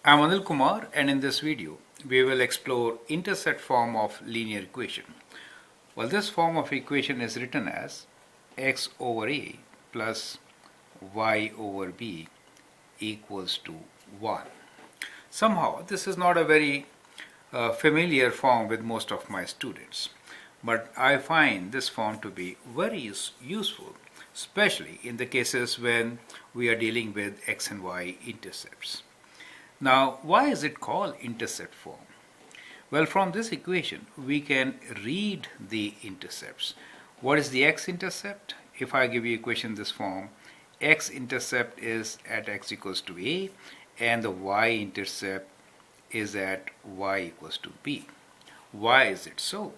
I'm Anil Kumar, and in this video we will explore intercept form of linear equation. Well, this form of equation is written as x over a plus y over b equals to 1. Somehow this is not a very familiar form with most of my students, but I find this form to be very useful, especially in the cases when we are dealing with x and y intercepts. Now, why is it called intercept form? Well, from this equation, we can read the intercepts. What is the x-intercept? If I give you equation this form, x-intercept is at x equals to a, and the y-intercept is at y equals to b. Why is it so?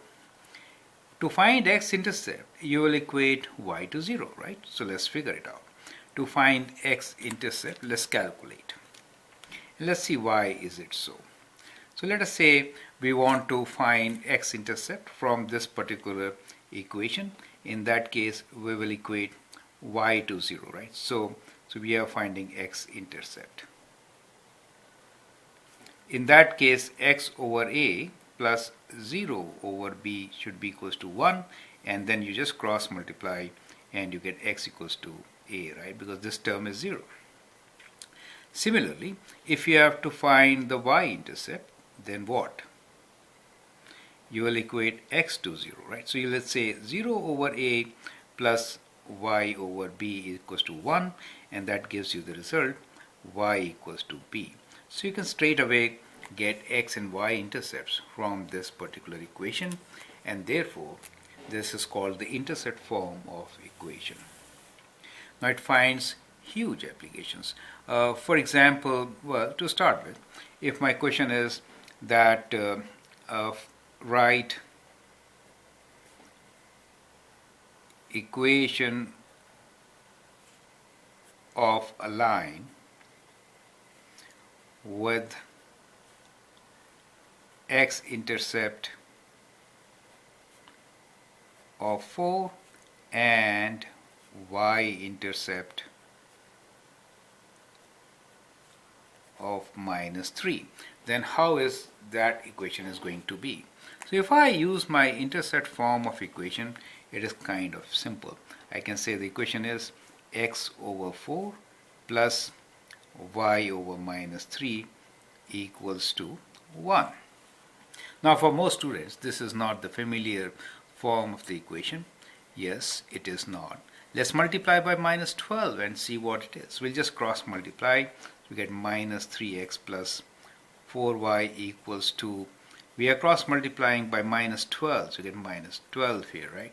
To find x-intercept, you will equate y to 0, right? So let's figure it out. To find x-intercept, let's calculate. Let's see why is it so. So let us say we want to find x-intercept from this particular equation. In that case, we will equate y to 0, right? So we are finding x-intercept. In that case, x over a plus 0 over b should be equals to 1, and then you just cross multiply and you get x equals to a, right? Because this term is 0. Similarly, if you have to find the y-intercept, then what? You will equate x to 0, right? So let's say 0 over a plus y over b equals to 1, and that gives you the result y equals to b. So you can straight away get x and y intercepts from this particular equation, and therefore this is called the intercept form of equation. Now it finds huge applications. For example, well, to start with, if my question is that write equation of a line with x-intercept of 4 and y-intercept of minus 3, then how is that equation is going to be? So if I use my intercept form of equation, it is kind of simple. I can say the equation is x over 4 plus y over minus 3 equals to 1. Now for most students, this is not the familiar form of the equation. Yes, it is not. Let's multiply by minus 12 and see what it is. We'll just cross multiply. We get minus 3x plus 4y equals to, we are cross multiplying by minus 12, so we get minus 12 here, right?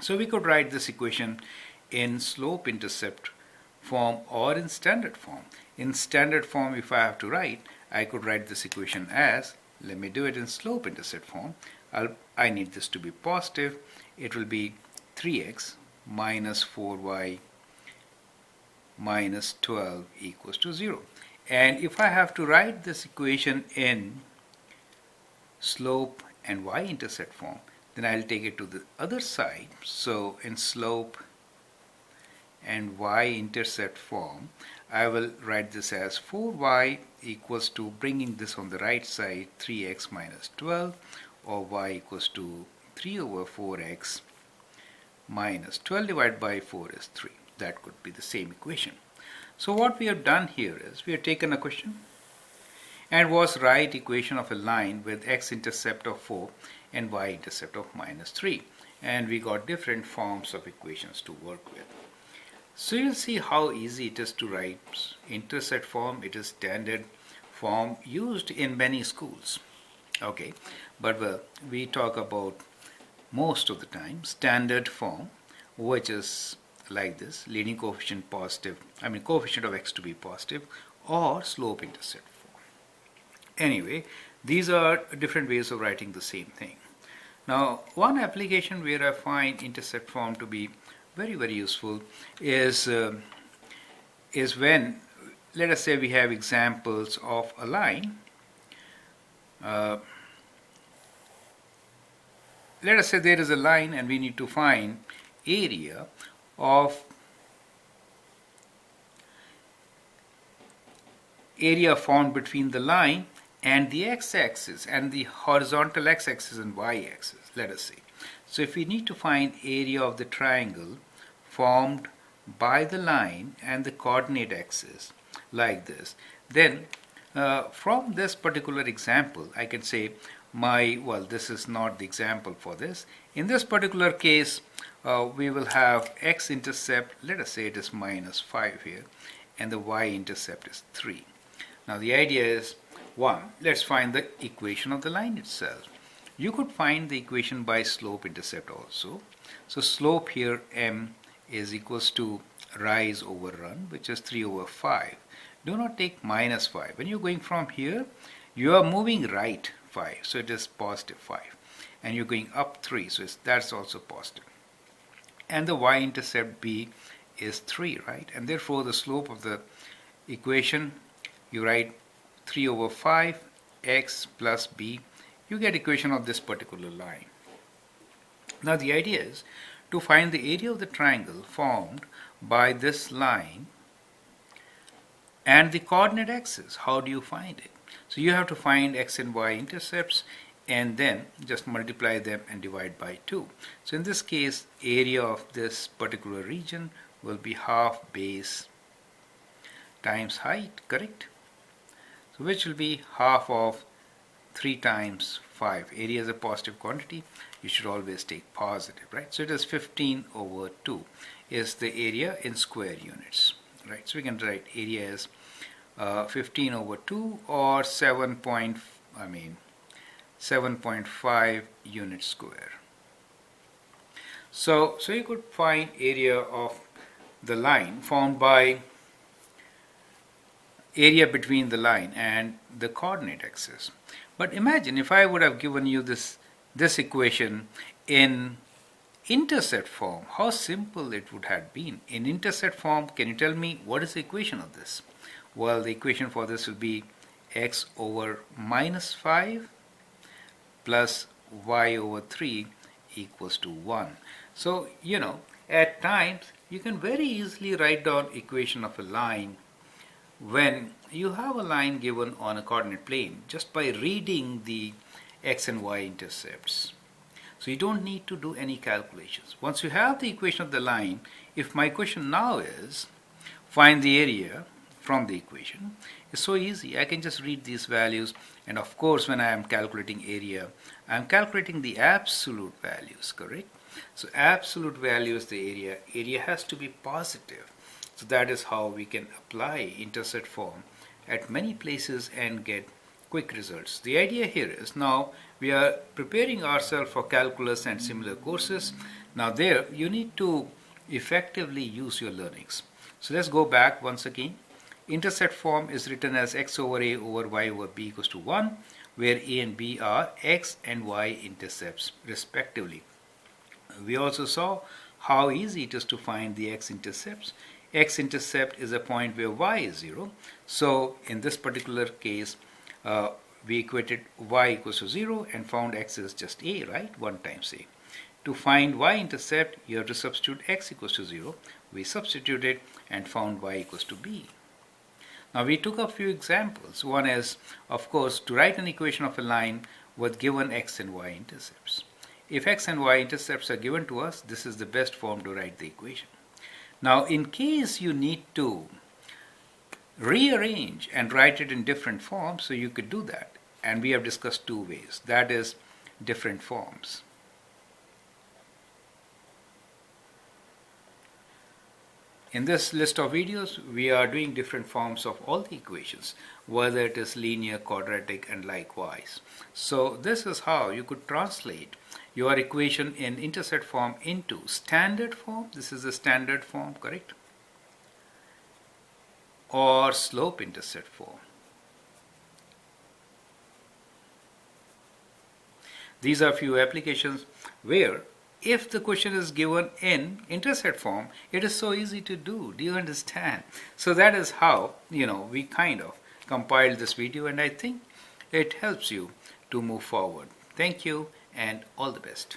So we could write this equation in slope intercept form or in standard form. In standard form, if I have to write, I could write this equation as, let me do it in slope intercept form. I need this to be positive. It will be 3x minus 4y minus 12 equals to 0. And if I have to write this equation in slope and y-intercept form, then I'll take it to the other side. So in slope and y-intercept form, I will write this as 4y equals to, bringing this on the right side, 3x minus 12, or y equals to 3 over 4x minus 12 divided by 4 is 3. That could be the same equation. So what we have done here is we have taken a question and was write equation of a line with x-intercept of 4 and y-intercept of minus 3, and we got different forms of equations to work with. So you'll see how easy it is to write intercept form. It is standard form used in many schools. Okay, but we talk about most of the time standard form, which is like this: leading coefficient positive, coefficient of x to be positive, or slope intercept form. Anyway, these are different ways of writing the same thing. Now, one application where I find intercept form to be very, very useful is when, let us say, we have examples of a line. Let us say there is a line and we need to find area of area found between the line and the x-axis and the horizontal x-axis and y-axis, let us say. So if we need to find area of the triangle formed by the line and the coordinate axis like this, then from this particular example I can say this is not the example for this. In this particular case we will have x-intercept, let us say it is -5 here, and the y-intercept is 3. Now the idea is, let's find the equation of the line itself. You could find the equation by slope-intercept also. So slope here m is equals to rise over run, which is 3/5. Do not take -5. When you're going from here, you are moving right 5, so it is +5. And you're going up 3, so that's also positive. And the y-intercept b is 3, right? And therefore the slope of the equation, you write 3/5 x plus b. You get equation of this particular line. Now the idea is to find the area of the triangle formed by this line and the coordinate axis. How do you find it? So you have to find x and y intercepts and then just multiply them and divide by 2. So in this case, area of this particular region will be half base times height, correct? So which will be half of 3 times 5. Area is a positive quantity. You should always take positive, right? So it is 15/2 is the area in square units, right? So we can write area as 15/2 or 7.5 units square. So you could find area of the line formed by area between the line and the coordinate axis. But imagine if I would have given you this equation in intercept form, how simple it would have been. In intercept form, can you tell me what is the equation of this? Well, the equation for this will be x over -5 plus y over 3 equals to 1. So, at times you can very easily write down equation of a line when you have a line given on a coordinate plane just by reading the x and y intercepts. So you don't need to do any calculations. Once you have the equation of the line, if my question now is find the area from the equation, it's so easy. I can just read these values, and of course when I am calculating area, I am calculating the absolute values, correct? So absolute value is the area. Area has to be positive. So that is how we can apply intercept form at many places and get quick results. The idea here is now we are preparing ourselves for calculus and similar courses. Now there you need to effectively use your learnings. So let's go back once again. Intercept form is written as x over a over y over b equals to 1, where a and b are x and y intercepts respectively. We also saw how easy it is to find the x-intercepts. X-intercept is a point where y is 0. So in this particular case, we equated y equals to 0 and found x is just a, right? 1 times a. To find y-intercept, you have to substitute x equals to 0. We substituted and found y equals to b. Now we took a few examples. One is, of course, to write an equation of a line with given x and y intercepts. If x and y intercepts are given to us, this is the best form to write the equation. Now in case you need to rearrange and write it in different forms, so you could do that. And we have discussed 2 ways. That is different forms. In this list of videos, we are doing different forms of all the equations, whether it is linear, quadratic, and likewise. So this is how you could translate your equation in intercept form into standard form. This is the standard form, correct? Or slope intercept form. These are few applications where if the question is given in intercept form, it is so easy to do. Do you understand? So that is how, we kind of compiled this video, and I think it helps you to move forward. Thank you and all the best.